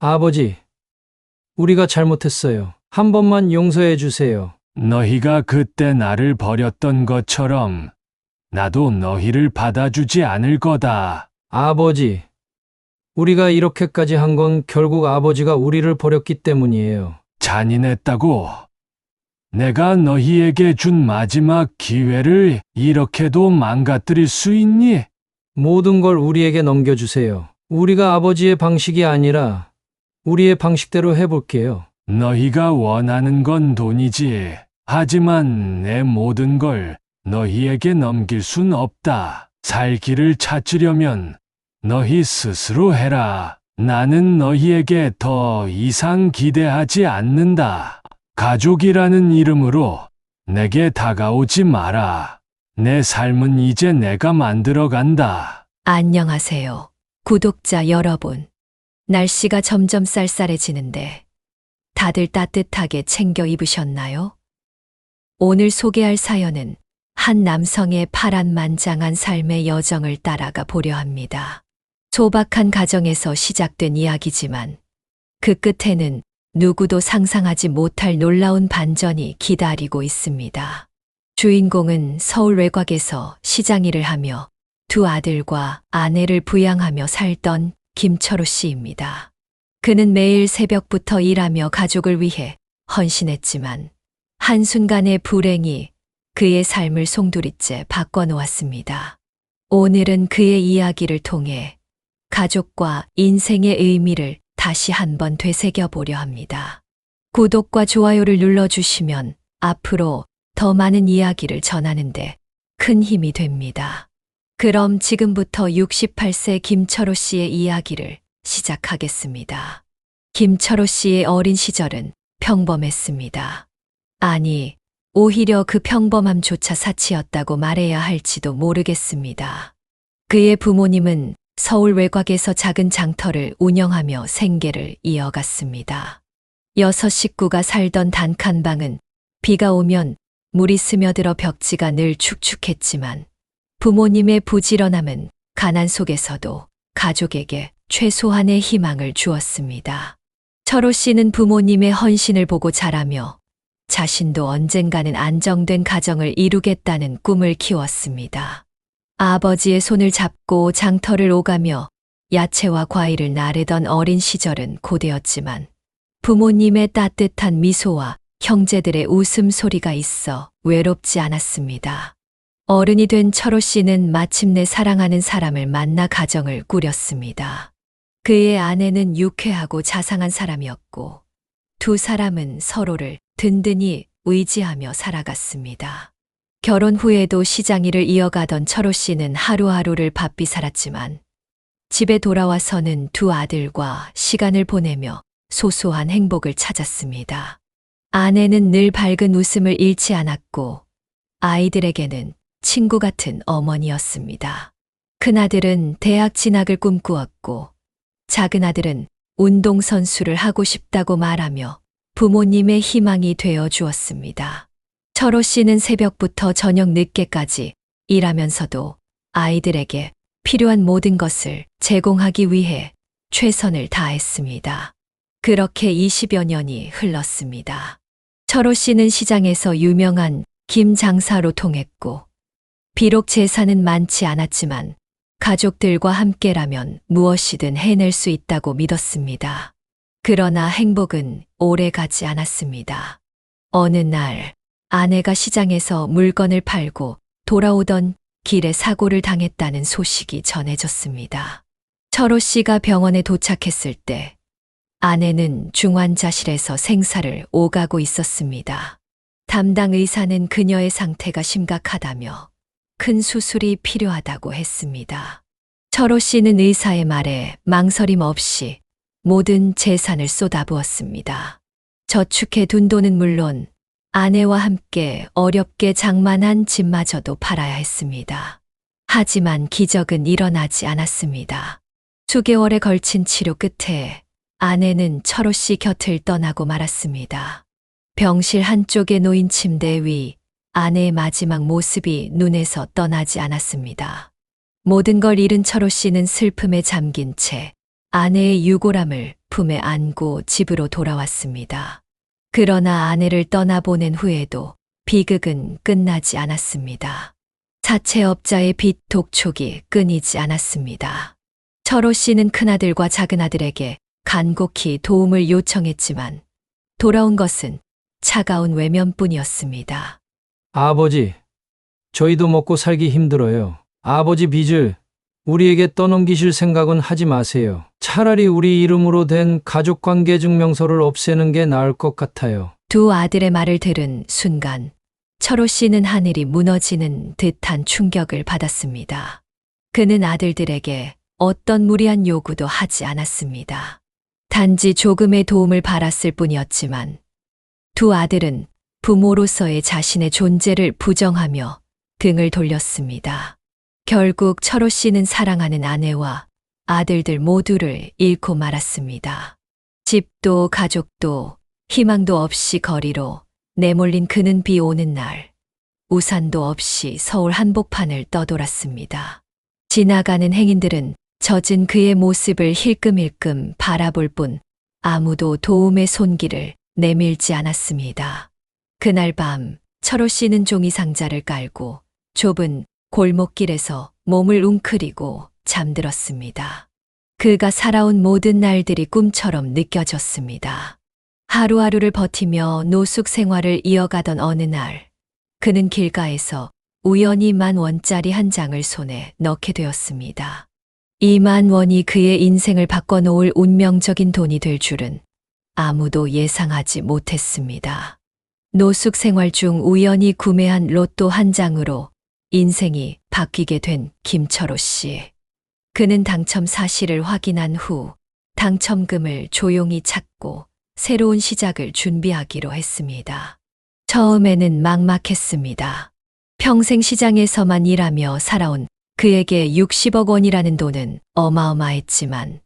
아버지, 우리가 잘못했어요. 한 번만 용서해 주세요. 너희가 그때 나를 버렸던 것처럼 나도 너희를 받아주지 않을 거다. 아버지, 우리가 이렇게까지 한 건 결국 아버지가 우리를 버렸기 때문이에요. 잔인했다고. 내가 너희에게 준 마지막 기회를 이렇게도 망가뜨릴 수 있니? 모든 걸 우리에게 넘겨주세요. 우리가 아버지의 방식이 아니라 우리의 방식대로 해볼게요. 너희가 원하는 건 돈이지. 하지만 내 모든 걸 너희에게 넘길 순 없다. 살 길을 찾으려면 너희 스스로 해라. 나는 너희에게 더 이상 기대하지 않는다. 가족이라는 이름으로 내게 다가오지 마라. 내 삶은 이제 내가 만들어 간다. 안녕하세요. 구독자 여러분. 날씨가 점점 쌀쌀해지는데 다들 따뜻하게 챙겨 입으셨나요? 오늘 소개할 사연은 한 남성의 파란만장한 삶의 여정을 따라가 보려 합니다. 소박한 가정에서 시작된 이야기지만 그 끝에는 누구도 상상하지 못할 놀라운 반전이 기다리고 있습니다. 주인공은 서울 외곽에서 시장 일을 하며 두 아들과 아내를 부양하며 살던 김철호 씨입니다. 그는 매일 새벽부터 일하며 가족을 위해 헌신했지만 한순간의 불행이 그의 삶을 송두리째 바꿔놓았습니다. 오늘은 그의 이야기를 통해 가족과 인생의 의미를 다시 한번 되새겨 보려 합니다. 구독과 좋아요를 눌러주시면 앞으로 더 많은 이야기를 전하는데 큰 힘이 됩니다. 그럼 지금부터 68세 김철호 씨의 이야기를 시작하겠습니다. 김철호 씨의 어린 시절은 평범했습니다. 아니, 오히려 그 평범함조차 사치였다고 말해야 할지도 모르겠습니다. 그의 부모님은 서울 외곽에서 작은 장터를 운영하며 생계를 이어갔습니다. 6 식구가 살던 단칸방은 비가 오면 물이 스며들어 벽지가 늘 축축했지만 부모님의 부지런함은 가난 속에서도 가족에게 최소한의 희망을 주었습니다. 철호 씨는 부모님의 헌신을 보고 자라며 자신도 언젠가는 안정된 가정을 이루겠다는 꿈을 키웠습니다. 아버지의 손을 잡고 장터를 오가며 야채와 과일을 나르던 어린 시절은 고되었지만 부모님의 따뜻한 미소와 형제들의 웃음소리가 있어 외롭지 않았습니다. 어른이 된 철호 씨는 마침내 사랑하는 사람을 만나 가정을 꾸렸습니다. 그의 아내는 유쾌하고 자상한 사람이었고 두 사람은 서로를 든든히 의지하며 살아갔습니다. 결혼 후에도 시장 일을 이어가던 철호 씨는 하루하루를 바삐 살았지만 집에 돌아와서는 두 아들과 시간을 보내며 소소한 행복을 찾았습니다. 아내는 늘 밝은 웃음을 잃지 않았고 아이들에게는 친구 같은 어머니였습니다. 큰아들은 대학 진학을 꿈꾸었고 작은 아들은 운동선수를 하고 싶다고 말하며 부모님의 희망이 되어 주었습니다. 철호 씨는 새벽부터 저녁 늦게까지 일하면서도 아이들에게 필요한 모든 것을 제공하기 위해 최선을 다했습니다. 그렇게 20여 년이 흘렀습니다. 철호 씨는 시장에서 유명한 김 장사로 통했고 비록 재산은 많지 않았지만 가족들과 함께라면 무엇이든 해낼 수 있다고 믿었습니다. 그러나 행복은 오래 가지 않았습니다. 어느 날 아내가 시장에서 물건을 팔고 돌아오던 길에 사고를 당했다는 소식이 전해졌습니다. 철호 씨가 병원에 도착했을 때 아내는 중환자실에서 생사를 오가고 있었습니다. 담당 의사는 그녀의 상태가 심각하다며 큰 수술이 필요하다고 했습니다. 철호 씨는 의사의 말에 망설임 없이 모든 재산을 쏟아부었습니다. 저축해둔 돈은 물론 아내와 함께 어렵게 장만한 집마저도 팔아야 했습니다. 하지만 기적은 일어나지 않았습니다. 수개월에 걸친 치료 끝에 아내는 철호 씨 곁을 떠나고 말았습니다. 병실 한쪽에 놓인 침대 위 아내의 마지막 모습이 눈에서 떠나지 않았습니다. 모든 걸 잃은 철호 씨는 슬픔에 잠긴 채 아내의 유골함을 품에 안고 집으로 돌아왔습니다. 그러나 아내를 떠나보낸 후에도 비극은 끝나지 않았습니다. 사채업자의 빚 독촉이 끊이지 않았습니다. 철호 씨는 큰아들과 작은아들에게 간곡히 도움을 요청했지만 돌아온 것은 차가운 외면뿐이었습니다. 아버지, 저희도 먹고 살기 힘들어요. 아버지 빚을 우리에게 떠넘기실 생각은 하지 마세요. 차라리 우리 이름으로 된 가족관계 증명서를 없애는 게 나을 것 같아요. 두 아들의 말을 들은 순간 철호 씨는 하늘이 무너지는 듯한 충격을 받았습니다. 그는 아들들에게 어떤 무리한 요구도 하지 않았습니다. 단지 조금의 도움을 바랐을 뿐이었지만 두 아들은 부모로서의 자신의 존재를 부정하며 등을 돌렸습니다. 결국 철호 씨는 사랑하는 아내와 아들들 모두를 잃고 말았습니다. 집도 가족도 희망도 없이 거리로 내몰린 그는 비 오는 날 우산도 없이 서울 한복판을 떠돌았습니다. 지나가는 행인들은 젖은 그의 모습을 힐끔힐끔 바라볼 뿐 아무도 도움의 손길을 내밀지 않았습니다. 그날 밤 철호 씨는 종이 상자를 깔고 좁은 골목길에서 몸을 웅크리고 잠들었습니다. 그가 살아온 모든 날들이 꿈처럼 느껴졌습니다. 하루하루를 버티며 노숙 생활을 이어가던 어느 날, 그는 길가에서 우연히 10,000원짜리 한 장을 손에 넣게 되었습니다. 이 10,000원이 그의 인생을 바꿔놓을 운명적인 돈이 될 줄은 아무도 예상하지 못했습니다. 노숙 생활 중 우연히 구매한 로또 한 장으로 인생이 바뀌게 된 김철호 씨. 그는 당첨 사실을 확인한 후 당첨금을 조용히 찾고 새로운 시작을 준비하기로 했습니다. 처음에는 막막했습니다. 평생 시장에서만 일하며 살아온 그에게 60억 원이라는 돈은 어마어마했지만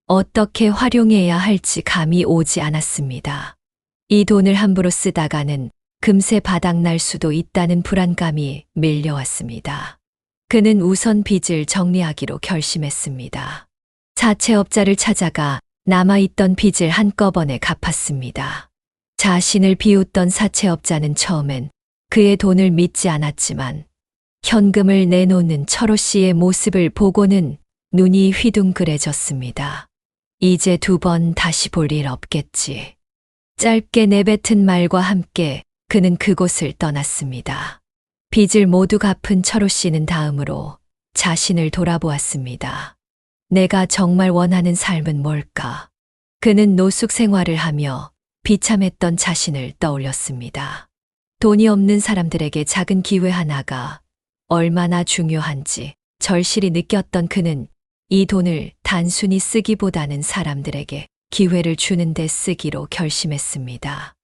어떻게 활용해야 할지 감이 오지 않았습니다. 이 돈을 함부로 쓰다가는 금세 바닥날 수도 있다는 불안감이 밀려왔습니다. 그는 우선 빚을 정리하기로 결심했습니다. 사채업자를 찾아가 남아있던 빚을 한꺼번에 갚았습니다. 자신을 비웃던 사채업자는 처음엔 그의 돈을 믿지 않았지만 현금을 내놓는 철호 씨의 모습을 보고는 눈이 휘둥그레졌습니다. 이제 2번 다시 볼 일 없겠지. 짧게 내뱉은 말과 함께 그는 그곳을 떠났습니다. 빚을 모두 갚은 철호 씨는 다음으로 자신을 돌아보았습니다. 내가 정말 원하는 삶은 뭘까? 그는 노숙 생활을 하며 비참했던 자신을 떠올렸습니다. 돈이 없는 사람들에게 작은 기회 하나가 얼마나 중요한지 절실히 느꼈던 그는 이 돈을 단순히 쓰기보다는 사람들에게 기회를 주는 데 쓰기로 결심했습니다.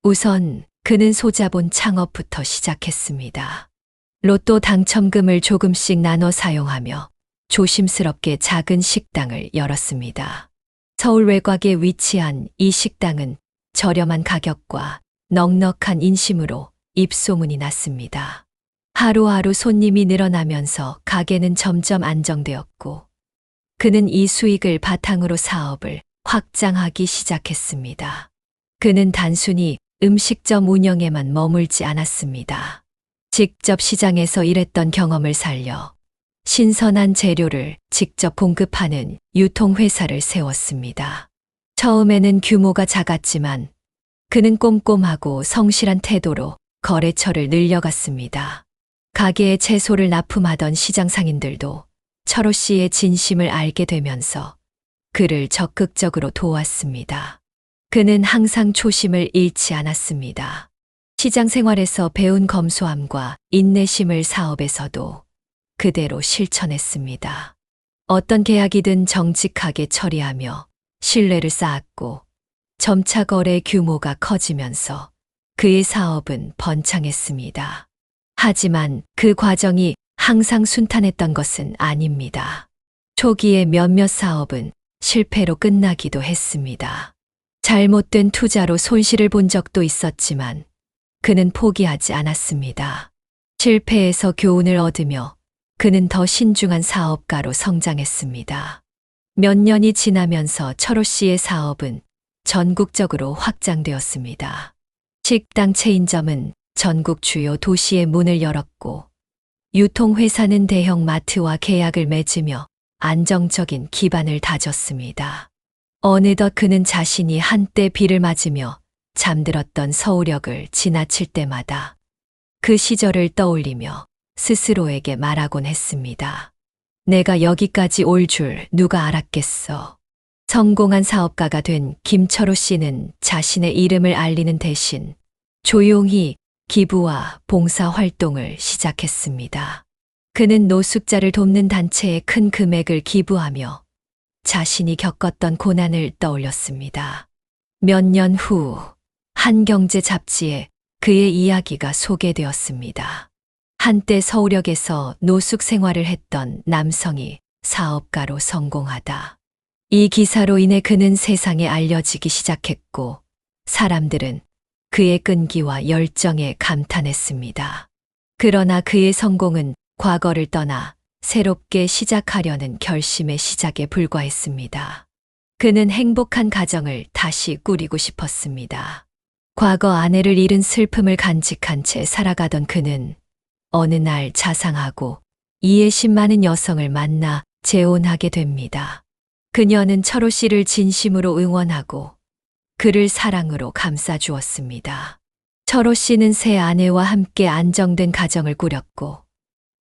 우선 그는 소자본 창업부터 시작했습니다. 로또 당첨금을 조금씩 나눠 사용하며 조심스럽게 작은 식당을 열었습니다. 서울 외곽에 위치한 이 식당은 저렴한 가격과 넉넉한 인심으로 입소문이 났습니다. 하루하루 손님이 늘어나면서 가게는 점점 안정되었고 그는 이 수익을 바탕으로 사업을 확장하기 시작했습니다. 그는 단순히 음식점 운영에만 머물지 않았습니다. 직접 시장에서 일했던 경험을 살려 신선한 재료를 직접 공급하는 유통회사를 세웠습니다. 처음에는 규모가 작았지만 그는 꼼꼼하고 성실한 태도로 거래처를 늘려갔습니다. 가게에 채소를 납품하던 시장 상인들도 철호 씨의 진심을 알게 되면서 그를 적극적으로 도왔습니다. 그는 항상 초심을 잃지 않았습니다. 시장 생활에서 배운 검소함과 인내심을 사업에서도 그대로 실천했습니다. 어떤 계약이든 정직하게 처리하며 신뢰를 쌓았고 점차 거래 규모가 커지면서 그의 사업은 번창했습니다. 하지만 그 과정이 항상 순탄했던 것은 아닙니다. 초기에 몇몇 사업은 실패로 끝나기도 했습니다. 잘못된 투자로 손실을 본 적도 있었지만 그는 포기하지 않았습니다. 실패에서 교훈을 얻으며 그는 더 신중한 사업가로 성장했습니다. 몇 년이 지나면서 철호 씨의 사업은 전국적으로 확장되었습니다. 식당 체인점은 전국 주요 도시에 문을 열었고, 유통회사는 대형 마트와 계약을 맺으며 안정적인 기반을 다졌습니다. 어느덧 그는 자신이 한때 비를 맞으며 잠들었던 서울역을 지나칠 때마다 그 시절을 떠올리며 스스로에게 말하곤 했습니다. 내가 여기까지 올 줄 누가 알았겠어. 성공한 사업가가 된 김철호 씨는 자신의 이름을 알리는 대신 조용히 기부와 봉사 활동을 시작했습니다. 그는 노숙자를 돕는 단체에 큰 금액을 기부하며 자신이 겪었던 고난을 떠올렸습니다. 몇 년 후 한 경제 잡지에 그의 이야기가 소개되었습니다. 한때 서울역에서 노숙 생활을 했던 남성이 사업가로 성공하다. 이 기사로 인해 그는 세상에 알려지기 시작했고, 사람들은 그의 끈기와 열정에 감탄했습니다. 그러나 그의 성공은 과거를 떠나 새롭게 시작하려는 결심의 시작에 불과했습니다. 그는 행복한 가정을 다시 꾸리고 싶었습니다. 과거 아내를 잃은 슬픔을 간직한 채 살아가던 그는 어느 날 자상하고 이해심 많은 여성을 만나 재혼하게 됩니다. 그녀는 철호 씨를 진심으로 응원하고 그를 사랑으로 감싸주었습니다. 철호 씨는 새 아내와 함께 안정된 가정을 꾸렸고,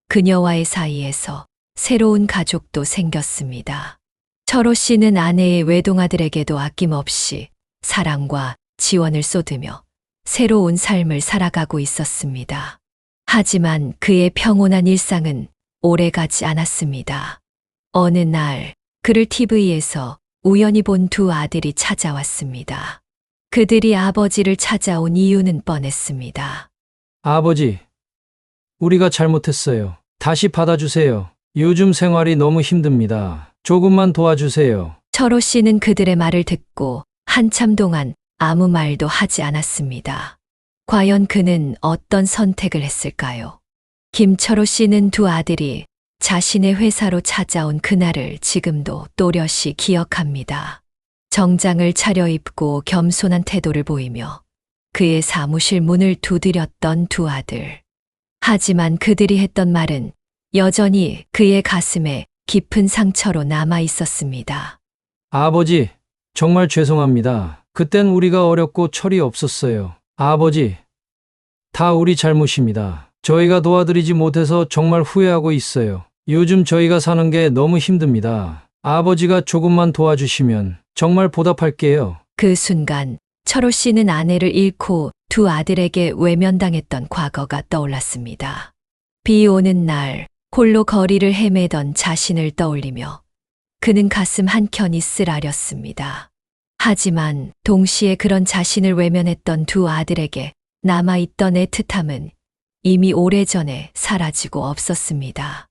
그녀와의 사이에서 새로운 가족도 생겼습니다. 철호 씨는 아내의 외동아들에게도 아낌없이 사랑과 지원을 쏟으며 새로운 삶을 살아가고 있었습니다. 하지만 그의 평온한 일상은 오래가지 않았습니다. 어느 날 그를 TV에서 우연히 본 두 아들이 찾아왔습니다. 그들이 아버지를 찾아온 이유는 뻔했습니다. 아버지, 우리가 잘못했어요. 다시 받아주세요. 요즘 생활이 너무 힘듭니다. 조금만 도와주세요. 철호 씨는 그들의 말을 듣고 한참 동안 아무 말도 하지 않았습니다. 과연 그는 어떤 선택을 했을까요? 김철호 씨는 두 아들이 자신의 회사로 찾아온 그날을 지금도 또렷이 기억합니다. 정장을 차려입고 겸손한 태도를 보이며 그의 사무실 문을 두드렸던 두 아들. 하지만 그들이 했던 말은 여전히 그의 가슴에 깊은 상처로 남아 있었습니다. 아버지, 정말 죄송합니다. 그땐 우리가 어렸고 철이 없었어요. 아버지, 다 우리 잘못입니다. 저희가 도와드리지 못해서 정말 후회하고 있어요. 요즘 저희가 사는 게 너무 힘듭니다. 아버지가 조금만 도와주시면 정말 보답할게요. 그 순간 철호 씨는 아내를 잃고 두 아들에게 외면당했던 과거가 떠올랐습니다. 비 오는 날 홀로 거리를 헤매던 자신을 떠올리며 그는 가슴 한켠이 쓰라렸습니다. 하지만 동시에 그런 자신을 외면했던 두 아들에게 남아있던 애틋함은 이미 오래전에 사라지고 없었습니다.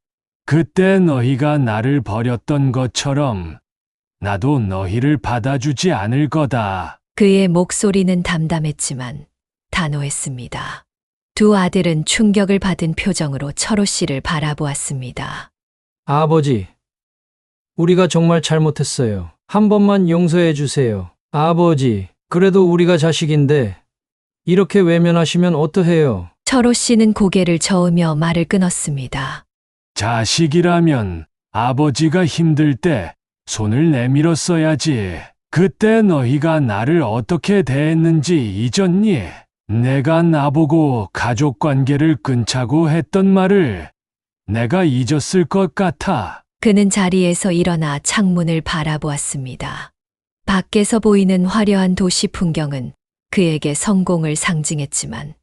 그때 너희가 나를 버렸던 것처럼 나도 너희를 받아주지 않을 거다. 그의 목소리는 담담했지만 단호했습니다. 두 아들은 충격을 받은 표정으로 철호 씨를 바라보았습니다. 아버지, 우리가 정말 잘못했어요. 한 번만 용서해 주세요. 아버지, 그래도 우리가 자식인데 이렇게 외면하시면 어떠해요? 철호 씨는 고개를 저으며 말을 끊었습니다. 자식이라면 아버지가 힘들 때 손을 내밀었어야지. 그때 너희가 나를 어떻게 대했는지 잊었니? 내가 나보고 가족 관계를 끊자고 했던 말을 내가 잊었을 것 같아. 그는 자리에서 일어나 창문을 바라보았습니다. 밖에서 보이는 화려한 도시 풍경은 그에게 성공을 상징했지만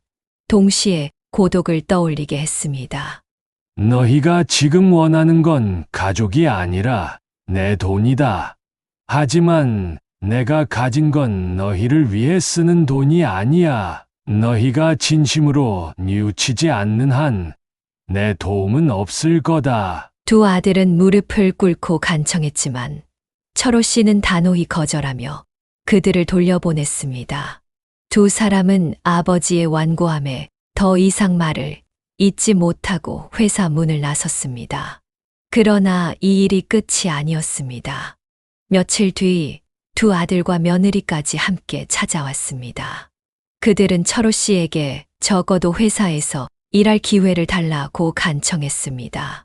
동시에 고독을 떠올리게 했습니다. 너희가 지금 원하는 건 가족이 아니라 내 돈이다. 하지만 내가 가진 건 너희를 위해 쓰는 돈이 아니야. 너희가 진심으로 뉘우치지 않는 한 내 도움은 없을 거다. 두 아들은 무릎을 꿇고 간청했지만 철호 씨는 단호히 거절하며 그들을 돌려보냈습니다. 두 사람은 아버지의 완고함에 더 이상 말을 잇지 못하고 회사 문을 나섰습니다. 그러나 이 일이 끝이 아니었습니다. 며칠 뒤 두 아들과 며느리까지 함께 찾아왔습니다. 그들은 철호 씨에게 적어도 회사에서 일할 기회를 달라고 간청했습니다.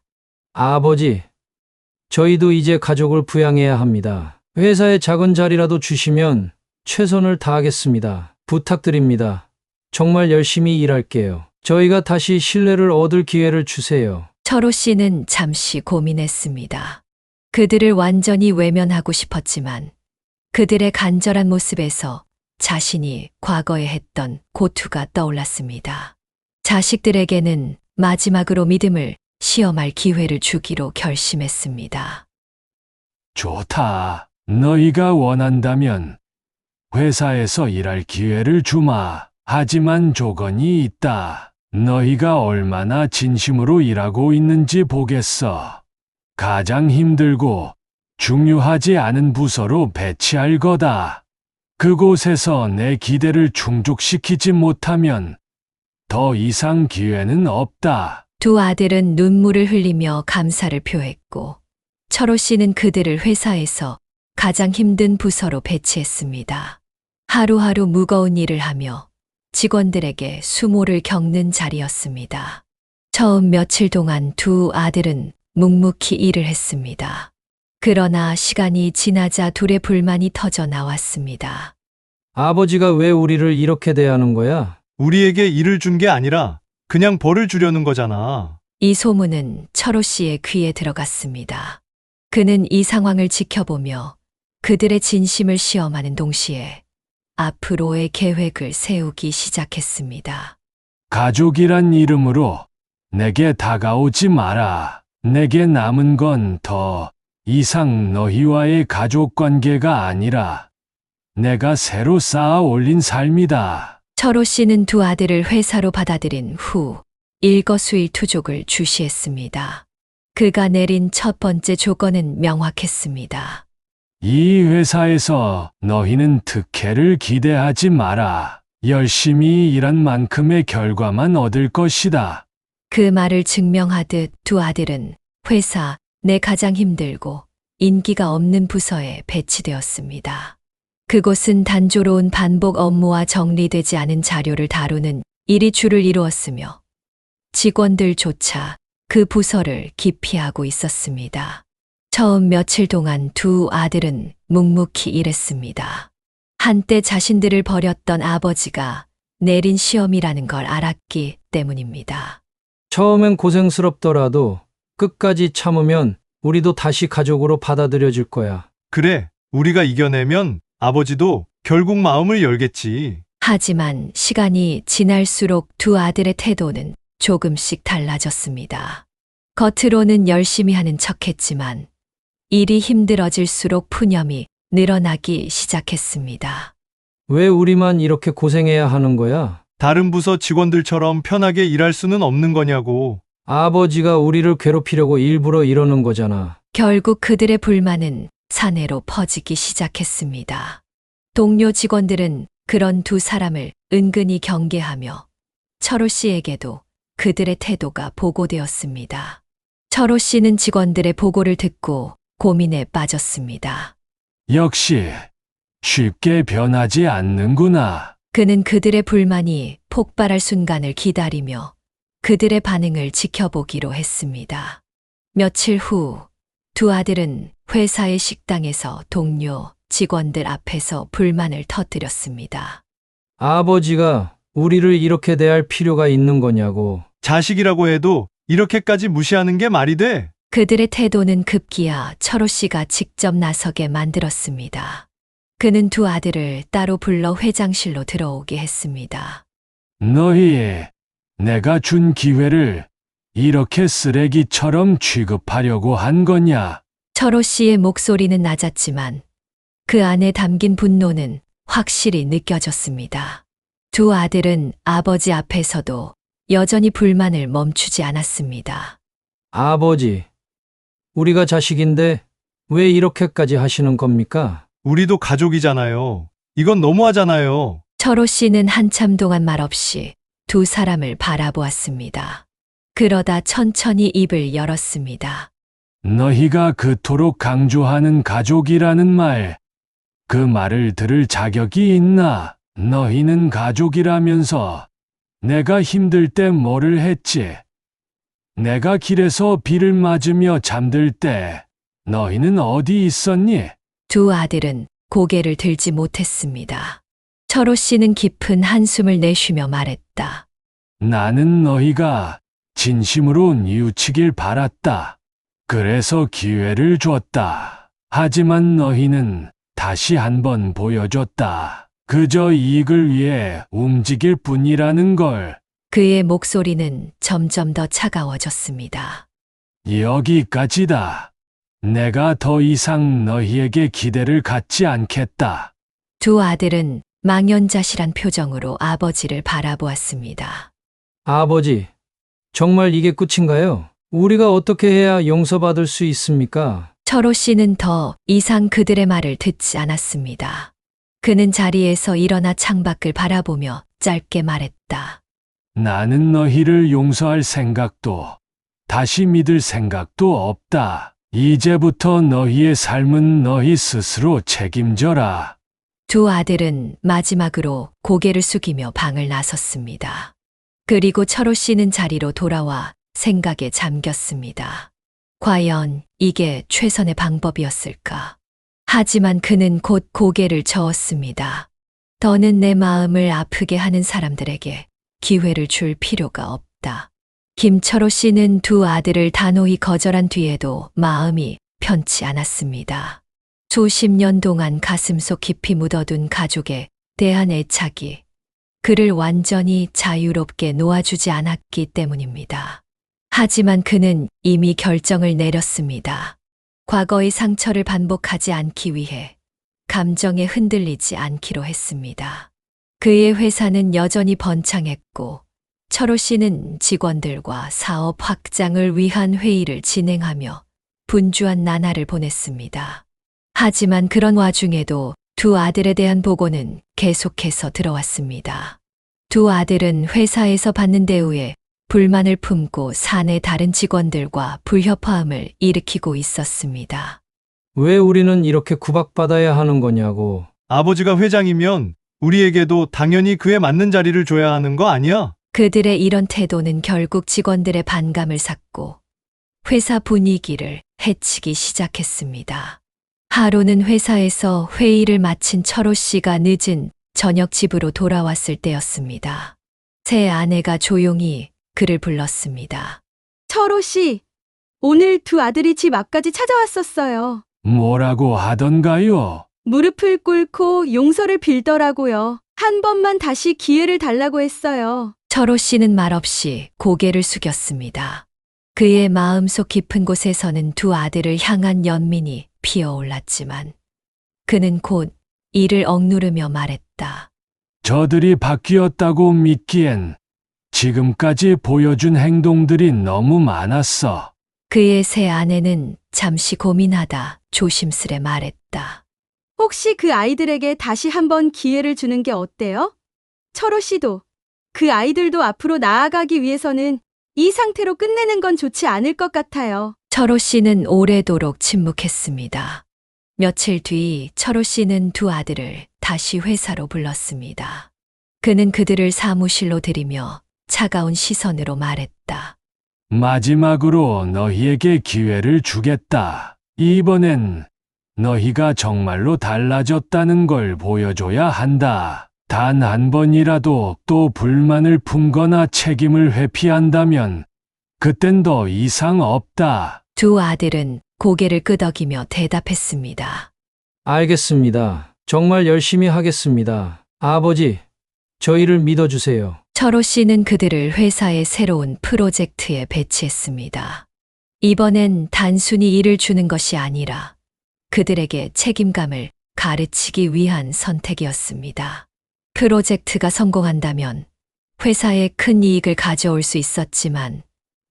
아버지, 저희도 이제 가족을 부양해야 합니다. 회사에 작은 자리라도 주시면 최선을 다하겠습니다. 부탁드립니다. 정말 열심히 일할게요. 저희가 다시 신뢰를 얻을 기회를 주세요. 철호 씨는 잠시 고민했습니다. 그들을 완전히 외면하고 싶었지만 그들의 간절한 모습에서 자신이 과거에 했던 고투가 떠올랐습니다. 자식들에게는 마지막으로 믿음을 시험할 기회를 주기로 결심했습니다. 좋다. 너희가 원한다면 회사에서 일할 기회를 주마. 하지만 조건이 있다. 너희가 얼마나 진심으로 일하고 있는지 보겠어. 가장 힘들고 중요하지 않은 부서로 배치할 거다. 그곳에서 내 기대를 충족시키지 못하면 더 이상 기회는 없다. 두 아들은 눈물을 흘리며 감사를 표했고 철호 씨는 그들을 회사에서 가장 힘든 부서로 배치했습니다. 하루하루 무거운 일을 하며 직원들에게 수모를 겪는 자리였습니다. 처음 며칠 동안 두 아들은 묵묵히 일을 했습니다. 그러나 시간이 지나자 둘의 불만이 터져 나왔습니다. 아버지가 왜 우리를 이렇게 대하는 거야? 우리에게 일을 준 게 아니라 그냥 벌을 주려는 거잖아. 이 소문은 철호 씨의 귀에 들어갔습니다. 그는 이 상황을 지켜보며 그들의 진심을 시험하는 동시에 앞으로의 계획을 세우기 시작했습니다. 가족이란 이름으로 내게 다가오지 마라. 내게 남은 건 더 이상 너희와의 가족 관계가 아니라 내가 새로 쌓아 올린 삶이다. 철호 씨는 두 아들을 회사로 받아들인 후 일거수일투족을 주시했습니다. 그가 내린 첫 번째 조건은 명확했습니다. 이 회사에서 너희는 특혜를 기대하지 마라. 열심히 일한 만큼의 결과만 얻을 것이다. 그 말을 증명하듯 두 아들은 회사 내 가장 힘들고 인기가 없는 부서에 배치되었습니다. 그곳은 단조로운 반복 업무와 정리되지 않은 자료를 다루는 일이 주를 이루었으며 직원들조차 그 부서를 기피하고 있었습니다. 처음 며칠 동안 두 아들은 묵묵히 일했습니다. 한때 자신들을 버렸던 아버지가 내린 시험이라는 걸 알았기 때문입니다. 처음엔 고생스럽더라도 끝까지 참으면 우리도 다시 가족으로 받아들여질 거야. 그래, 우리가 이겨내면 아버지도 결국 마음을 열겠지. 하지만 시간이 지날수록 두 아들의 태도는 조금씩 달라졌습니다. 겉으로는 열심히 하는 척했지만 일이 힘들어질수록 푸념이 늘어나기 시작했습니다. 왜 우리만 이렇게 고생해야 하는 거야? 다른 부서 직원들처럼 편하게 일할 수는 없는 거냐고. 아버지가 우리를 괴롭히려고 일부러 이러는 거잖아. 결국 그들의 불만은 사내로 퍼지기 시작했습니다. 동료 직원들은 그런 두 사람을 은근히 경계하며 철호 씨에게도 그들의 태도가 보고되었습니다. 철호 씨는 직원들의 보고를 듣고 고민에 빠졌습니다. 역시 쉽게 변하지 않는구나. 그는 그들의 불만이 폭발할 순간을 기다리며 그들의 반응을 지켜보기로 했습니다. 며칠 후 두 아들은 회사의 식당에서 동료 직원들 앞에서 불만을 터뜨렸습니다. 아버지가 우리를 이렇게 대할 필요가 있는 거냐고. 자식이라고 해도 이렇게까지 무시하는 게 말이 돼? 그들의 태도는 급기야 철호 씨가 직접 나서게 만들었습니다. 그는 두 아들을 따로 불러 회장실로 들어오게 했습니다. 너희, 내가 준 기회를 이렇게 쓰레기처럼 취급하려고 한 거냐? 철호 씨의 목소리는 낮았지만 그 안에 담긴 분노는 확실히 느껴졌습니다. 두 아들은 아버지 앞에서도 여전히 불만을 멈추지 않았습니다. 아버지, 우리가 자식인데 왜 이렇게까지 하시는 겁니까? 우리도 가족이잖아요. 이건 너무하잖아요. 철호 씨는 한참 동안 말없이 두 사람을 바라보았습니다. 그러다 천천히 입을 열었습니다. 너희가 그토록 강조하는 가족이라는 말, 그 말을 들을 자격이 있나? 너희는 가족이라면서 내가 힘들 때 뭐를 했지? 내가 길에서 비를 맞으며 잠들 때 너희는 어디 있었니? 두 아들은 고개를 들지 못했습니다. 철호 씨는 깊은 한숨을 내쉬며 말했다. 나는 너희가 진심으로 뉘우치길 바랐다. 그래서 기회를 줬다. 하지만 너희는 다시 한번 보여줬다. 그저 이익을 위해 움직일 뿐이라는 걸. 그의 목소리는 점점 더 차가워졌습니다. 여기까지다. 내가 더 이상 너희에게 기대를 갖지 않겠다. 두 아들은 망연자실한 표정으로 아버지를 바라보았습니다. 아버지, 정말 이게 끝인가요? 우리가 어떻게 해야 용서받을 수 있습니까? 철호 씨는 더 이상 그들의 말을 듣지 않았습니다. 그는 자리에서 일어나 창밖을 바라보며 짧게 말했다. 나는 너희를 용서할 생각도, 다시 믿을 생각도 없다. 이제부터 너희의 삶은 너희 스스로 책임져라. 두 아들은 마지막으로 고개를 숙이며 방을 나섰습니다. 그리고 철호 씨는 자리로 돌아와 생각에 잠겼습니다. 과연 이게 최선의 방법이었을까? 하지만 그는 곧 고개를 저었습니다. 더는 내 마음을 아프게 하는 사람들에게 기회를 줄 필요가 없다. 김철호 씨는 두 아들을 단호히 거절한 뒤에도 마음이 편치 않았습니다. 수십 년 동안 가슴속 깊이 묻어둔 가족에 대한 애착이 그를 완전히 자유롭게 놓아주지 않았기 때문입니다. 하지만 그는 이미 결정을 내렸습니다. 과거의 상처를 반복하지 않기 위해 감정에 흔들리지 않기로 했습니다. 그의 회사는 여전히 번창했고 철호 씨는 직원들과 사업 확장을 위한 회의를 진행하며 분주한 나날을 보냈습니다. 하지만 그런 와중에도 두 아들에 대한 보고는 계속해서 들어왔습니다. 두 아들은 회사에서 받는 대우에 불만을 품고 사내 다른 직원들과 불협화음을 일으키고 있었습니다. 왜 우리는 이렇게 구박받아야 하는 거냐고. 아버지가 회장이면 우리에게도 당연히 그에 맞는 자리를 줘야 하는 거 아니야? 그들의 이런 태도는 결국 직원들의 반감을 샀고 회사 분위기를 해치기 시작했습니다. 하루는 회사에서 회의를 마친 철호 씨가 늦은 저녁 집으로 돌아왔을 때였습니다. 새 아내가 조용히 그를 불렀습니다. 철호 씨, 오늘 두 아들이 집 앞까지 찾아왔었어요. 뭐라고 하던가요? 무릎을 꿇고 용서를 빌더라고요. 한 번만 다시 기회를 달라고 했어요. 철호 씨는 말없이 고개를 숙였습니다. 그의 마음속 깊은 곳에서는 두 아들을 향한 연민이 피어올랐지만 그는 곧 이를 억누르며 말했다. 저들이 바뀌었다고 믿기엔 지금까지 보여준 행동들이 너무 많았어. 그의 새 아내는 잠시 고민하다 조심스레 말했다. 혹시 그 아이들에게 다시 한번 기회를 주는 게 어때요? 철호 씨도 그 아이들도 앞으로 나아가기 위해서는 이 상태로 끝내는 건 좋지 않을 것 같아요. 철호 씨는 오래도록 침묵했습니다. 며칠 뒤 철호 씨는 두 아들을 다시 회사로 불렀습니다. 그는 그들을 사무실로 들이며 차가운 시선으로 말했다. 마지막으로 너희에게 기회를 주겠다. 이번엔 너희가 정말로 달라졌다는 걸 보여줘야 한다. 단 한 번이라도 또 불만을 품거나 책임을 회피한다면 그땐 더 이상 없다. 두 아들은 고개를 끄덕이며 대답했습니다. 알겠습니다. 정말 열심히 하겠습니다. 아버지, 저희를 믿어주세요. 철호 씨는 그들을 회사의 새로운 프로젝트에 배치했습니다. 이번엔 단순히 일을 주는 것이 아니라 그들에게 책임감을 가르치기 위한 선택이었습니다. 프로젝트가 성공한다면 회사에 큰 이익을 가져올 수 있었지만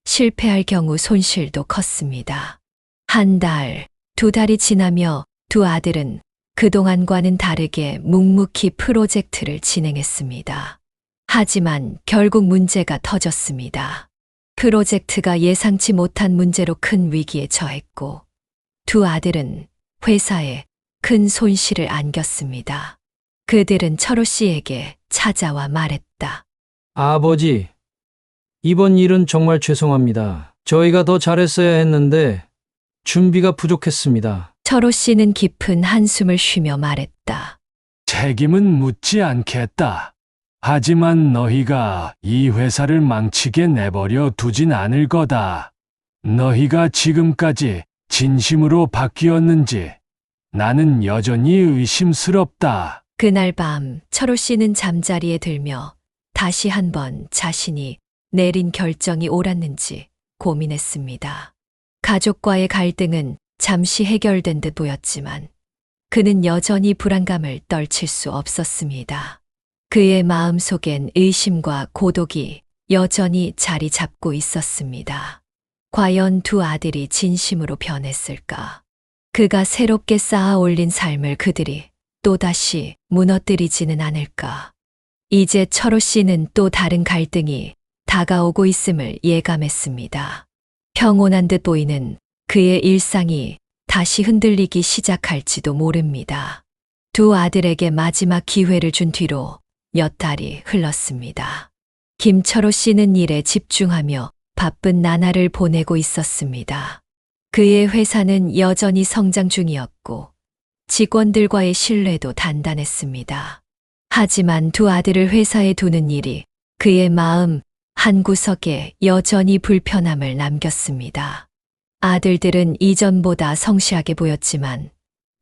실패할 경우 손실도 컸습니다. 한 달, 두 달이 지나며 두 아들은 그동안과는 다르게 묵묵히 프로젝트를 진행했습니다. 하지만 결국 문제가 터졌습니다. 프로젝트가 예상치 못한 문제로 큰 위기에 처했고 두 아들은 회사에 큰 손실을 안겼습니다. 그들은 철호 씨에게 찾아와 말했다. 아버지, 이번 일은 정말 죄송합니다. 저희가 더 잘했어야 했는데 준비가 부족했습니다. 철호 씨는 깊은 한숨을 쉬며 말했다. 책임은 묻지 않겠다. 하지만 너희가 이 회사를 망치게 내버려 두진 않을 거다. 너희가 지금까지 진심으로 바뀌었는지 나는 여전히 의심스럽다. 그날 밤 철호 씨는 잠자리에 들며 다시 한번 자신이 내린 결정이 옳았는지 고민했습니다. 가족과의 갈등은 잠시 해결된 듯 보였지만 그는 여전히 불안감을 떨칠 수 없었습니다. 그의 마음속엔 의심과 고독이 여전히 자리 잡고 있었습니다. 과연 두 아들이 진심으로 변했을까? 그가 새롭게 쌓아 올린 삶을 그들이 또다시 무너뜨리지는 않을까? 이제 철호 씨는 또 다른 갈등이 다가오고 있음을 예감했습니다. 평온한 듯 보이는 그의 일상이 다시 흔들리기 시작할지도 모릅니다. 두 아들에게 마지막 기회를 준 뒤로 몇 달이 흘렀습니다. 김철호 씨는 일에 집중하며 바쁜 나날을 보내고 있었습니다. 그의 회사는 여전히 성장 중이었고 직원들과의 신뢰도 단단했습니다. 하지만 두 아들을 회사에 두는 일이 그의 마음 한구석에 여전히 불편함을 남겼습니다. 아들들은 이전보다 성실하게 보였지만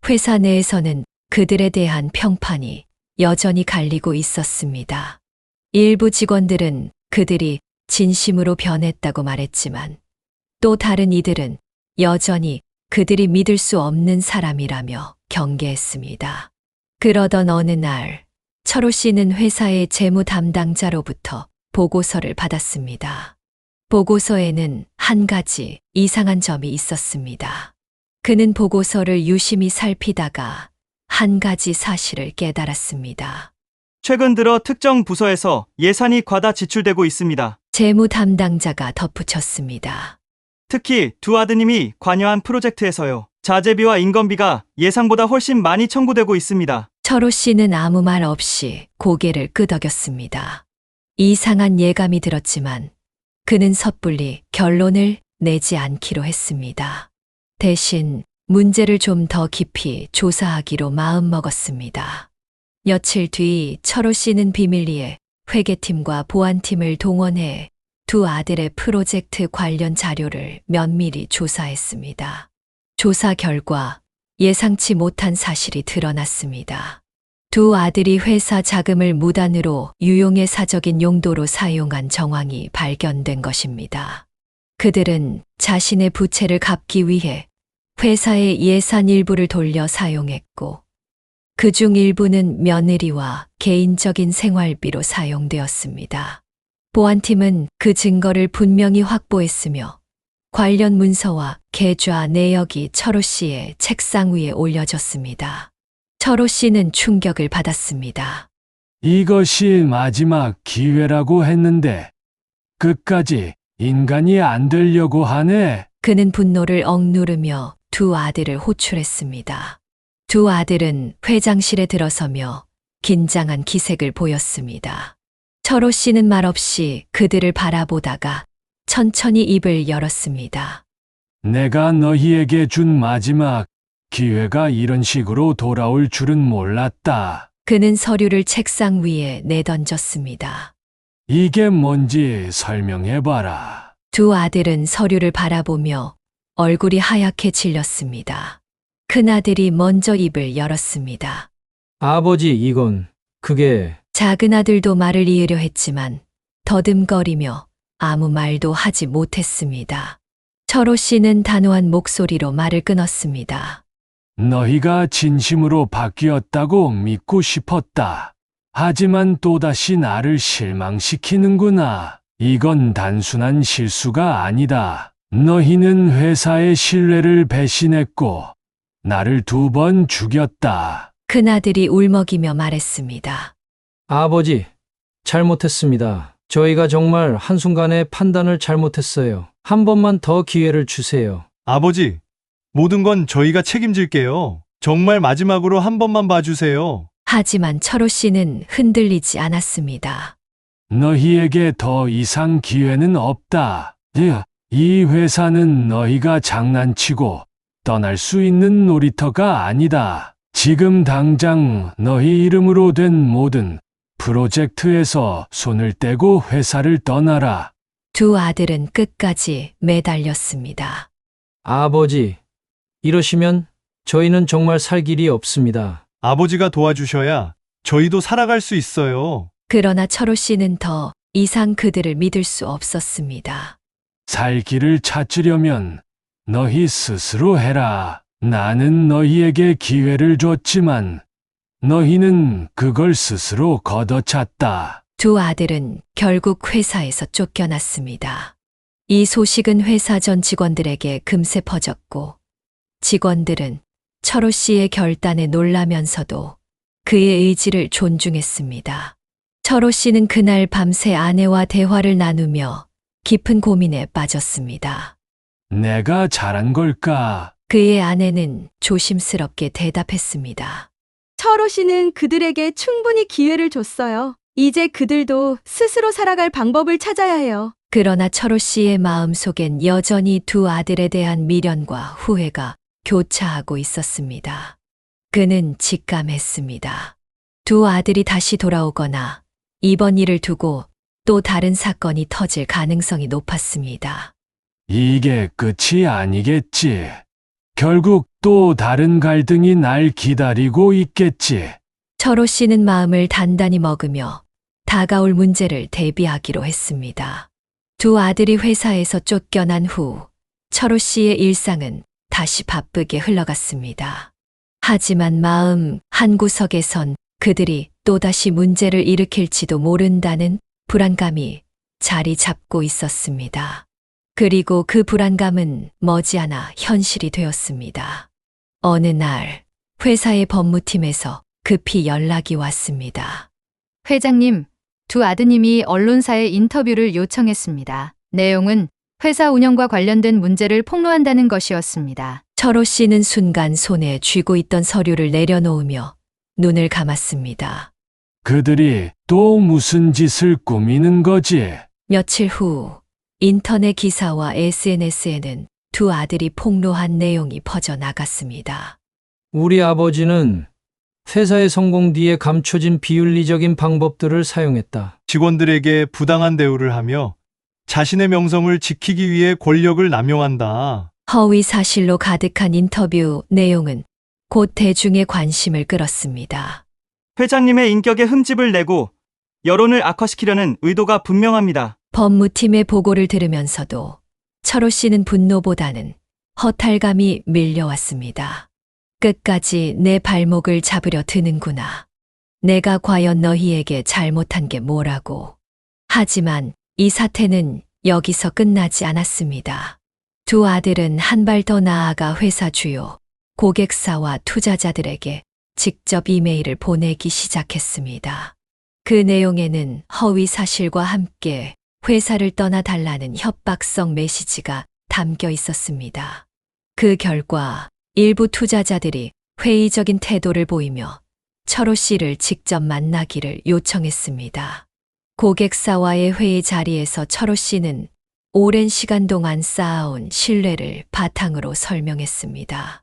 회사 내에서는 그들에 대한 평판이 여전히 갈리고 있었습니다. 일부 직원들은 그들이 진심으로 변했다고 말했지만 또 다른 이들은 여전히 그들이 믿을 수 없는 사람이라며 경계했습니다. 그러던 어느 날 철호 씨는 회사의 재무 담당자로부터 보고서를 받았습니다. 보고서에는 한 가지 이상한 점이 있었습니다. 그는 보고서를 유심히 살피다가 한 가지 사실을 깨달았습니다. 최근 들어 특정 부서에서 예산이 과다 지출되고 있습니다. 재무 담당자가 덧붙였습니다. 특히 두 아드님이 관여한 프로젝트에서요. 자재비와 인건비가 예상보다 훨씬 많이 청구되고 있습니다. 철호 씨는 아무 말 없이 고개를 끄덕였습니다. 이상한 예감이 들었지만 그는 섣불리 결론을 내지 않기로 했습니다. 대신 문제를 좀 더 깊이 조사하기로 마음먹었습니다. 며칠 뒤 철호 씨는 비밀리에 회계팀과 보안팀을 동원해 두 아들의 프로젝트 관련 자료를 면밀히 조사했습니다. 조사 결과 예상치 못한 사실이 드러났습니다. 두 아들이 회사 자금을 무단으로 유용의 사적인 용도로 사용한 정황이 발견된 것입니다. 그들은 자신의 부채를 갚기 위해 회사의 예산 일부를 돌려 사용했고, 그중 일부는 며느리와 개인적인 생활비로 사용되었습니다. 보안팀은 그 증거를 분명히 확보했으며 관련 문서와 계좌 내역이 철호 씨의 책상 위에 올려졌습니다. 철호 씨는 충격을 받았습니다. 이것이 마지막 기회라고 했는데 끝까지 인간이 안 되려고 하네. 그는 분노를 억누르며 두 아들을 호출했습니다. 두 아들은 회장실에 들어서며 긴장한 기색을 보였습니다. 철호 씨는 말없이 그들을 바라보다가 천천히 입을 열었습니다. 내가 너희에게 준 마지막 기회가 이런 식으로 돌아올 줄은 몰랐다. 그는 서류를 책상 위에 내던졌습니다. 이게 뭔지 설명해봐라. 두 아들은 서류를 바라보며 얼굴이 하얗게 질렸습니다. 큰아들이 먼저 입을 열었습니다. 아버지, 이건 그게 작은 아들도 말을 이으려 했지만 더듬거리며 아무 말도 하지 못했습니다. 철호 씨는 단호한 목소리로 말을 끊었습니다. 너희가 진심으로 바뀌었다고 믿고 싶었다. 하지만 또다시 나를 실망시키는구나. 이건 단순한 실수가 아니다. 너희는 회사의 신뢰를 배신했고 나를 2번 죽였다. 큰아들이 울먹이며 말했습니다. 아버지, 잘못했습니다. 저희가 정말 한순간에 판단을 잘못했어요. 한 번만 더 기회를 주세요. 아버지, 모든 건 저희가 책임질게요. 정말 마지막으로 한 번만 봐주세요. 하지만 철호 씨는 흔들리지 않았습니다. 너희에게 더 이상 기회는 없다. 이 회사는 너희가 장난치고 떠날 수 있는 놀이터가 아니다. 지금 당장 너희 이름으로 된 모든 프로젝트에서 손을 떼고 회사를 떠나라. 두 아들은 끝까지 매달렸습니다. 아버지, 이러시면 저희는 정말 살 길이 없습니다. 아버지가 도와주셔야 저희도 살아갈 수 있어요. 그러나 철호 씨는 더 이상 그들을 믿을 수 없었습니다. 살 길을 찾으려면 너희 스스로 해라. 나는 너희에게 기회를 줬지만 너희는 그걸 스스로 걷어찼다. 두 아들은 결국 회사에서 쫓겨났습니다. 이 소식은 회사 전 직원들에게 금세 퍼졌고 직원들은 철호 씨의 결단에 놀라면서도 그의 의지를 존중했습니다. 철호 씨는 그날 밤새 아내와 대화를 나누며 깊은 고민에 빠졌습니다. 내가 잘한 걸까? 그의 아내는 조심스럽게 대답했습니다. 철호 씨는 그들에게 충분히 기회를 줬어요. 이제 그들도 스스로 살아갈 방법을 찾아야 해요. 그러나 철호 씨의 마음속엔 여전히 두 아들에 대한 미련과 후회가 교차하고 있었습니다. 그는 직감했습니다. 두 아들이 다시 돌아오거나 이번 일을 두고 또 다른 사건이 터질 가능성이 높았습니다. 이게 끝이 아니겠지. 결국 또 다른 갈등이 날 기다리고 있겠지. 철호 씨는 마음을 단단히 먹으며 다가올 문제를 대비하기로 했습니다. 두 아들이 회사에서 쫓겨난 후 철호 씨의 일상은 다시 바쁘게 흘러갔습니다. 하지만 마음 한구석에선 그들이 또다시 문제를 일으킬지도 모른다는 불안감이 자리 잡고 있었습니다. 그리고 그 불안감은 머지않아 현실이 되었습니다. 어느 날 회사의 법무팀에서 급히 연락이 왔습니다. 회장님, 두 아드님이 언론사에 인터뷰를 요청했습니다. 내용은 회사 운영과 관련된 문제를 폭로한다는 것이었습니다. 철호 씨는 순간 손에 쥐고 있던 서류를 내려놓으며 눈을 감았습니다. 그들이 또 무슨 짓을 꾸미는 거지? 며칠 후 인터넷 기사와 SNS에는 두 아들이 폭로한 내용이 퍼져나갔습니다. 우리 아버지는 회사의 성공 뒤에 감춰진 비윤리적인 방법들을 사용했다. 직원들에게 부당한 대우를 하며 자신의 명성을 지키기 위해 권력을 남용한다. 허위 사실로 가득한 인터뷰 내용은 곧 대중의 관심을 끌었습니다. 회장님의 인격에 흠집을 내고 여론을 악화시키려는 의도가 분명합니다. 법무팀의 보고를 들으면서도 철호 씨는 분노보다는 허탈감이 밀려왔습니다. 끝까지 내 발목을 잡으려 드는구나. 내가 과연 너희에게 잘못한 게 뭐라고. 하지만 이 사태는 여기서 끝나지 않았습니다. 두 아들은 한 발 더 나아가 회사 주요 고객사와 투자자들에게 직접 이메일을 보내기 시작했습니다. 그 내용에는 허위 사실과 함께 회사를 떠나달라는 협박성 메시지가 담겨 있었습니다. 그 결과 일부 투자자들이 회의적인 태도를 보이며 철호 씨를 직접 만나기를 요청했습니다. 고객사와의 회의 자리에서 철호 씨는 오랜 시간 동안 쌓아온 신뢰를 바탕으로 설명했습니다.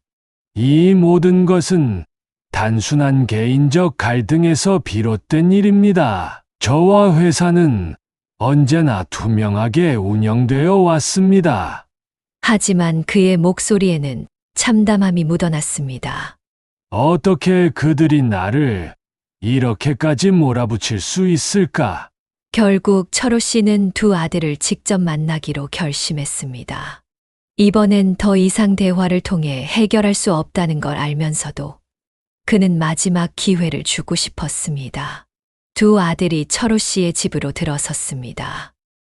이 모든 것은 단순한 개인적 갈등에서 비롯된 일입니다. 저와 회사는 언제나 투명하게 운영되어 왔습니다. 하지만 그의 목소리에는 참담함이 묻어났습니다. 어떻게 그들이 나를 이렇게까지 몰아붙일 수 있을까? 결국 철호 씨는 두 아들을 직접 만나기로 결심했습니다. 이번엔 더 이상 대화를 통해 해결할 수 없다는 걸 알면서도 그는 마지막 기회를 주고 싶었습니다. 두 아들이 철호 씨의 집으로 들어섰습니다.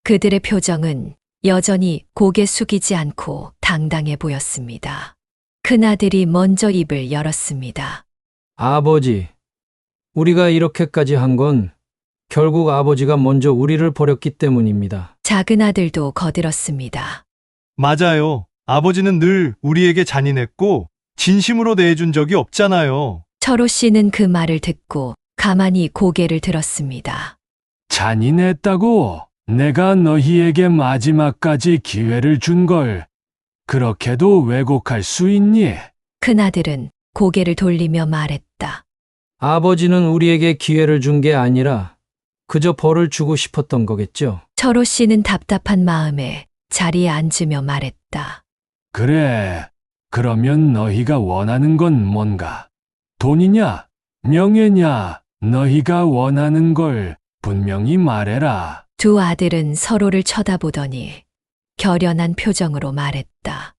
그들의 표정은 여전히 고개 숙이지 않고 당당해 보였습니다. 큰아들이 먼저 입을 열었습니다. 아버지, 우리가 이렇게까지 한 건 결국 아버지가 먼저 우리를 버렸기 때문입니다. 작은 아들도 거들었습니다. 맞아요. 아버지는 늘 우리에게 잔인했고 진심으로 대해준 적이 없잖아요. 철호 씨는 그 말을 듣고 가만히 고개를 들었습니다. 잔인했다고? 내가 너희에게 마지막까지 기회를 준 걸 그렇게도 왜곡할 수 있니? 큰아들은 고개를 돌리며 말했다. 아버지는 우리에게 기회를 준 게 아니라 그저 벌을 주고 싶었던 거겠죠. 철호 씨는 답답한 마음에 자리에 앉으며 말했다. 그래. 그러면 너희가 원하는 건 뭔가? 돈이냐? 명예냐? 너희가 원하는 걸 분명히 말해라. 두 아들은 서로를 쳐다보더니 결연한 표정으로 말했다.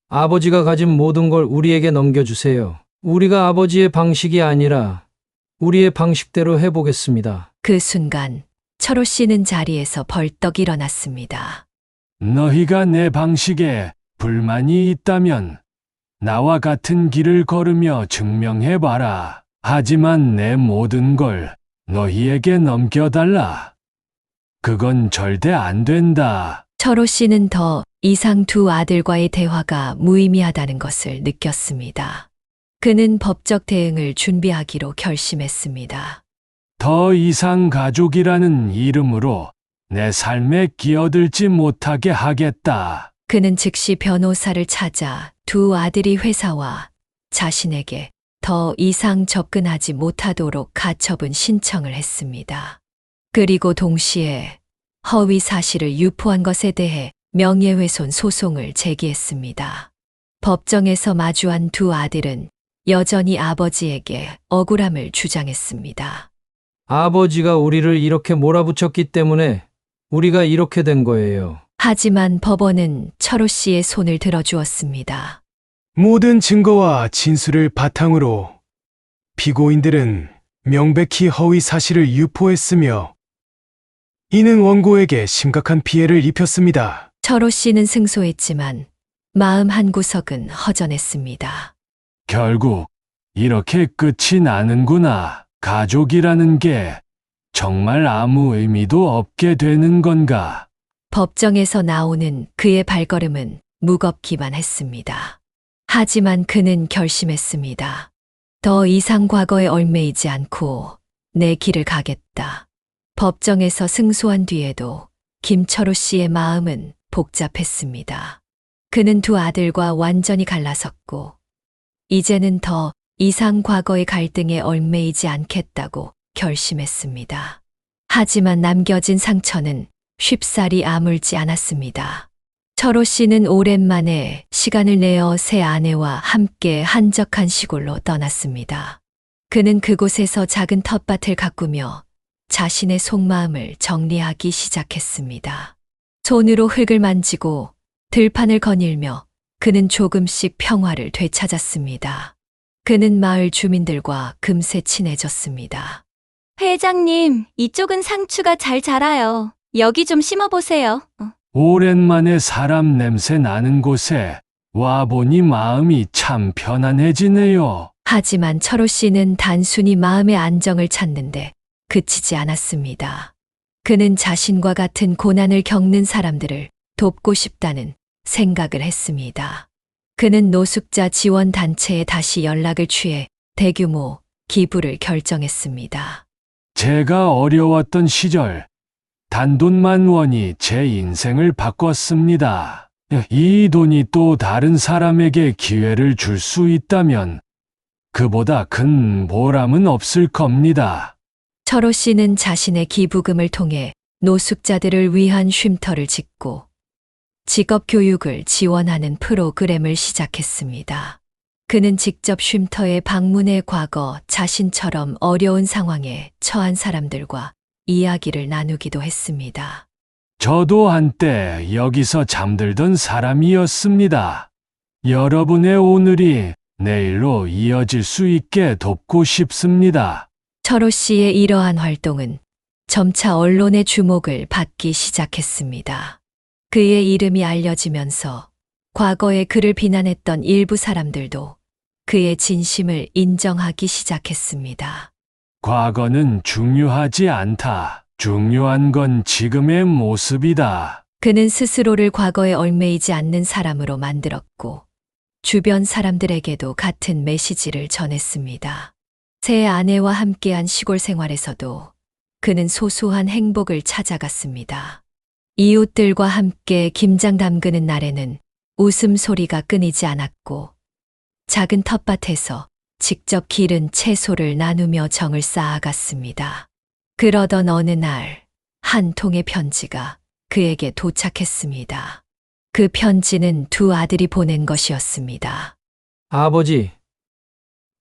아버지가 가진 모든 걸 우리에게 넘겨주세요. 우리가 아버지의 방식이 아니라 우리의 방식대로 해보겠습니다. 그 순간 철호 씨는 자리에서 벌떡 일어났습니다. 너희가 내 방식에 불만이 있다면 나와 같은 길을 걸으며 증명해봐라. 하지만 내 모든 걸 너희에게 넘겨달라. 그건 절대 안 된다. 철호 씨는 더 이상 두 아들과의 대화가 무의미하다는 것을 느꼈습니다. 그는 법적 대응을 준비하기로 결심했습니다. 더 이상 가족이라는 이름으로 내 삶에 끼어들지 못하게 하겠다. 그는 즉시 변호사를 찾아 두 아들이 회사와 자신에게 더 이상 접근하지 못하도록 가처분 신청을 했습니다. 그리고 동시에 허위 사실을 유포한 것에 대해 명예훼손 소송을 제기했습니다. 법정에서 마주한 두 아들은 여전히 아버지에게 억울함을 주장했습니다. 아버지가 우리를 이렇게 몰아붙였기 때문에 우리가 이렇게 된 거예요. 하지만 법원은 철호 씨의 손을 들어주었습니다. 모든 증거와 진술을 바탕으로 피고인들은 명백히 허위 사실을 유포했으며 이는 원고에게 심각한 피해를 입혔습니다. 철호 씨는 승소했지만 마음 한구석은 허전했습니다. 결국 이렇게 끝이 나는구나. 가족이라는 게 정말 아무 의미도 없게 되는 건가? 법정에서 나오는 그의 발걸음은 무겁기만 했습니다. 하지만 그는 결심했습니다. 더 이상 과거에 얽매이지 않고 내 길을 가겠다. 법정에서 승소한 뒤에도 김철호 씨의 마음은 복잡했습니다. 그는 두 아들과 완전히 갈라섰고 이제는 더 이상 과거의 갈등에 얽매이지 않겠다고 결심했습니다. 하지만 남겨진 상처는 쉽사리 아물지 않았습니다. 철호 씨는 오랜만에 시간을 내어 새 아내와 함께 한적한 시골로 떠났습니다. 그는 그곳에서 작은 텃밭을 가꾸며 자신의 속마음을 정리하기 시작했습니다. 손으로 흙을 만지고 들판을 거닐며 그는 조금씩 평화를 되찾았습니다. 그는 마을 주민들과 금세 친해졌습니다. 회장님, 이쪽은 상추가 잘 자라요. 여기 좀 심어보세요. 오랜만에 사람 냄새 나는 곳에 와보니 마음이 참 편안해지네요. 하지만 철호 씨는 단순히 마음의 안정을 찾는데 그치지 않았습니다. 그는 자신과 같은 고난을 겪는 사람들을 돕고 싶다는 생각을 했습니다. 그는 노숙자 지원 단체에 다시 연락을 취해 대규모 기부를 결정했습니다. 제가 어려웠던 시절 단돈만 원이 제 인생을 바꿨습니다. 이 돈이 또 다른 사람에게 기회를 줄 수 있다면 그보다 큰 보람은 없을 겁니다. 철호 씨는 자신의 기부금을 통해 노숙자들을 위한 쉼터를 짓고 직업 교육을 지원하는 프로그램을 시작했습니다. 그는 직접 쉼터에 방문해 과거 자신처럼 어려운 상황에 처한 사람들과 이야기를 나누기도 했습니다. 저도 한때 여기서 잠들던 사람이었습니다. 여러분의 오늘이 내일로 이어질 수 있게 돕고 싶습니다. 철호 씨의 이러한 활동은 점차 언론의 주목을 받기 시작했습니다. 그의 이름이 알려지면서 과거에 그를 비난했던 일부 사람들도 그의 진심을 인정하기 시작했습니다. 과거는 중요하지 않다. 중요한 건 지금의 모습이다. 그는 스스로를 과거에 얽매이지 않는 사람으로 만들었고, 주변 사람들에게도 같은 메시지를 전했습니다. 새 아내와 함께한 시골 생활에서도 그는 소소한 행복을 찾아갔습니다. 이웃들과 함께 김장 담그는 날에는 웃음소리가 끊이지 않았고, 작은 텃밭에서 직접 기른 채소를 나누며 정을 쌓아갔습니다. 그러던 어느 날, 한 통의 편지가 그에게 도착했습니다. 그 편지는 두 아들이 보낸 것이었습니다. 아버지,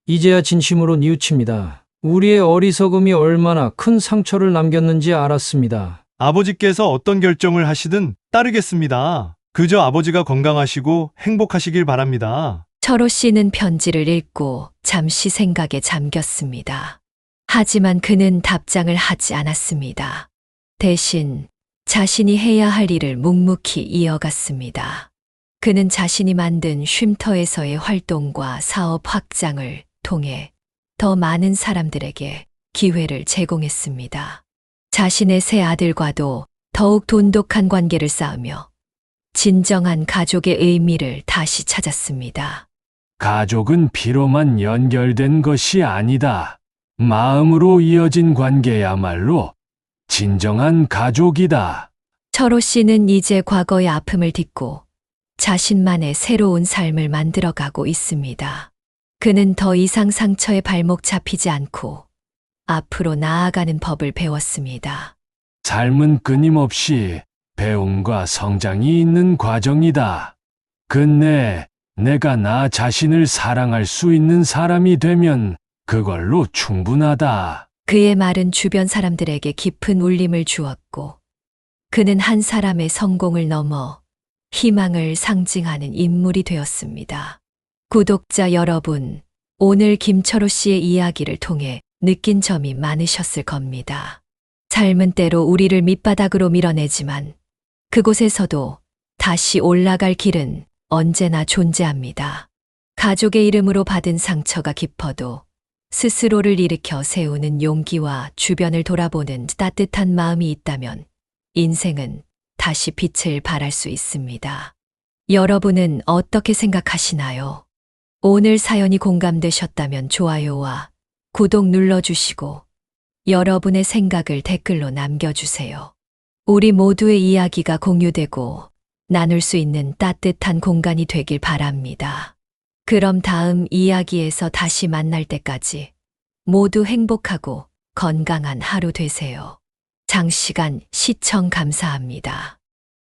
이제야 진심으로 뉘우칩니다. 우리의 어리석음이 얼마나 큰 상처를 남겼는지 알았습니다. 아버지께서 어떤 결정을 하시든 따르겠습니다. 그저 아버지가 건강하시고 행복하시길 바랍니다. 철호 씨는 편지를 읽고 잠시 생각에 잠겼습니다. 하지만 그는 답장을 하지 않았습니다. 대신 자신이 해야 할 일을 묵묵히 이어갔습니다. 그는 자신이 만든 쉼터에서의 활동과 사업 확장을 통해 더 많은 사람들에게 기회를 제공했습니다. 자신의 세 아들과도 더욱 돈독한 관계를 쌓으며 진정한 가족의 의미를 다시 찾았습니다. 가족은 피로만 연결된 것이 아니다. 마음으로 이어진 관계야말로 진정한 가족이다. 철호 씨는 이제 과거의 아픔을 딛고 자신만의 새로운 삶을 만들어가고 있습니다. 그는 더 이상 상처에 발목 잡히지 않고 앞으로 나아가는 법을 배웠습니다. 삶은 끊임없이 배움과 성장이 있는 과정이다. 근래 내가 나 자신을 사랑할 수 있는 사람이 되면 그걸로 충분하다. 그의 말은 주변 사람들에게 깊은 울림을 주었고, 그는 한 사람의 성공을 넘어 희망을 상징하는 인물이 되었습니다. 구독자 여러분, 오늘 김철호 씨의 이야기를 통해 느낀 점이 많으셨을 겁니다. 삶은 때로 우리를 밑바닥으로 밀어내지만 그곳에서도 다시 올라갈 길은 언제나 존재합니다. 가족의 이름으로 받은 상처가 깊어도 스스로를 일으켜 세우는 용기와 주변을 돌아보는 따뜻한 마음이 있다면 인생은 다시 빛을 발할 수 있습니다. 여러분은 어떻게 생각하시나요? 오늘 사연이 공감되셨다면 좋아요와 구독 눌러주시고 여러분의 생각을 댓글로 남겨주세요. 우리 모두의 이야기가 공유되고 나눌 수 있는 따뜻한 공간이 되길 바랍니다. 그럼 다음 이야기에서 다시 만날 때까지 모두 행복하고 건강한 하루 되세요. 장시간 시청 감사합니다.